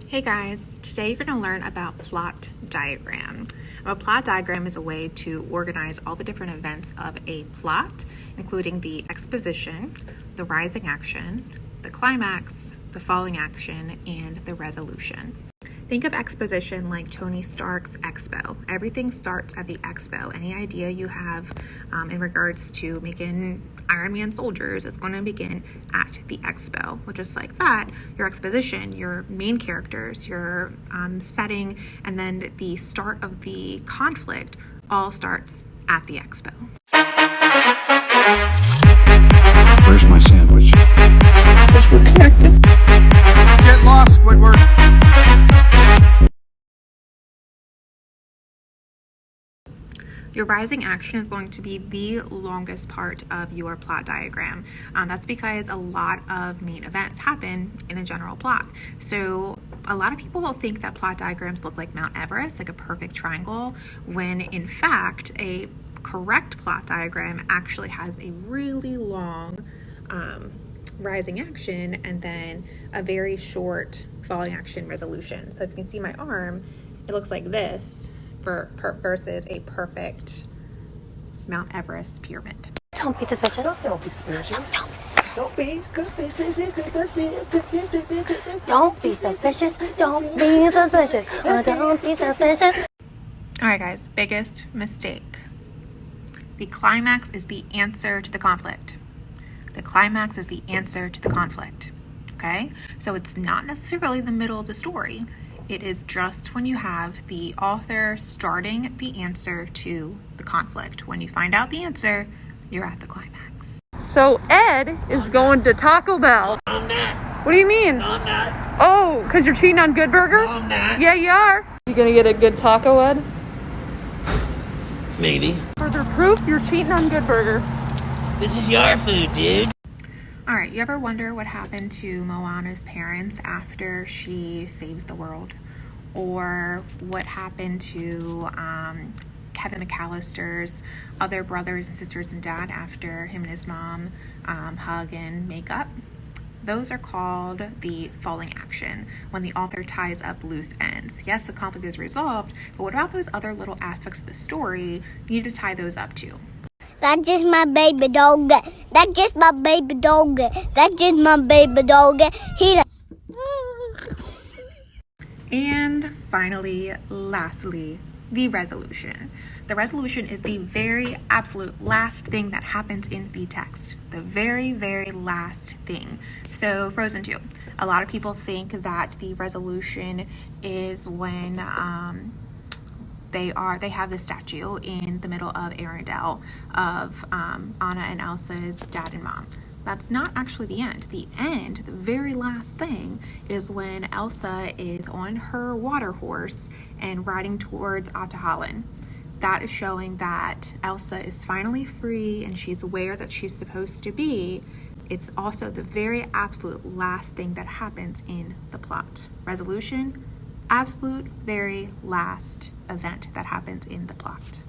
Hey guys, today you're going to learn about plot diagram. A plot diagram is a way to organize all the different events of a plot, including the exposition, the rising action, the climax, the falling action, and the resolution. Think of exposition like Tony Stark's expo. Everything starts at the expo. Any idea you have in regards to making Iron Man soldiers is going to begin at the expo. Well, just like that, your exposition, your main characters, your setting, and then the start of the conflict all starts at the expo. Where's my sandwich? Because we're connected. Get lost, Squidward! Your rising action is going to be the longest part of your plot diagram. That's because a lot of main events happen in a general plot. So a lot of people will think that plot diagrams look like Mount Everest, like a perfect triangle, when in fact a correct plot diagram actually has a really long rising action and then a very short falling action resolution. So if you can see my arm, it looks like this versus a perfect Mount Everest pyramid. Don't be suspicious. Don't be suspicious. Don't be suspicious. Don't be suspicious. Don't be suspicious. Don't be suspicious. All right, guys, biggest mistake. The climax is the answer to the conflict. The climax is the answer to the conflict, okay? So it's not necessarily the middle of the story. It is just when you have the author starting the answer to the conflict. When you find out the answer, you're at the climax. So Ed is going to Taco Bell. I'm not. What do you mean? I'm not. Oh, because you're cheating on Good Burger? No, I'm not. Yeah, you are. You gonna get a good taco, Ed? Maybe. Further proof you're cheating on Good Burger. This is your food, dude. All right, you ever wonder what happened to Moana's parents after she saves the world? Or what happened to Kevin McAllister's other brothers and sisters and dad after him and his mom hug and make up? Those are called the falling action, when the author ties up loose ends. Yes, the conflict is resolved, but what about those other little aspects of the story? You need to tie those up too. That's just my baby dog. That's just my baby dog. That's just my baby dog. And finally, lastly, the resolution. The resolution is the very absolute last thing that happens in the text. The very, very last thing. So Frozen 2. A lot of people think that the resolution is when they have the statue in the middle of Arendelle of Anna and Elsa's dad and mom. That's not actually the end. The end, the very last thing, is when Elsa is on her water horse and riding towards Ahtohallan. That is showing that Elsa is finally free and she's aware that she's supposed to be. It's also the very absolute last thing that happens in the plot. Resolution, absolute very last event that happens in the plot.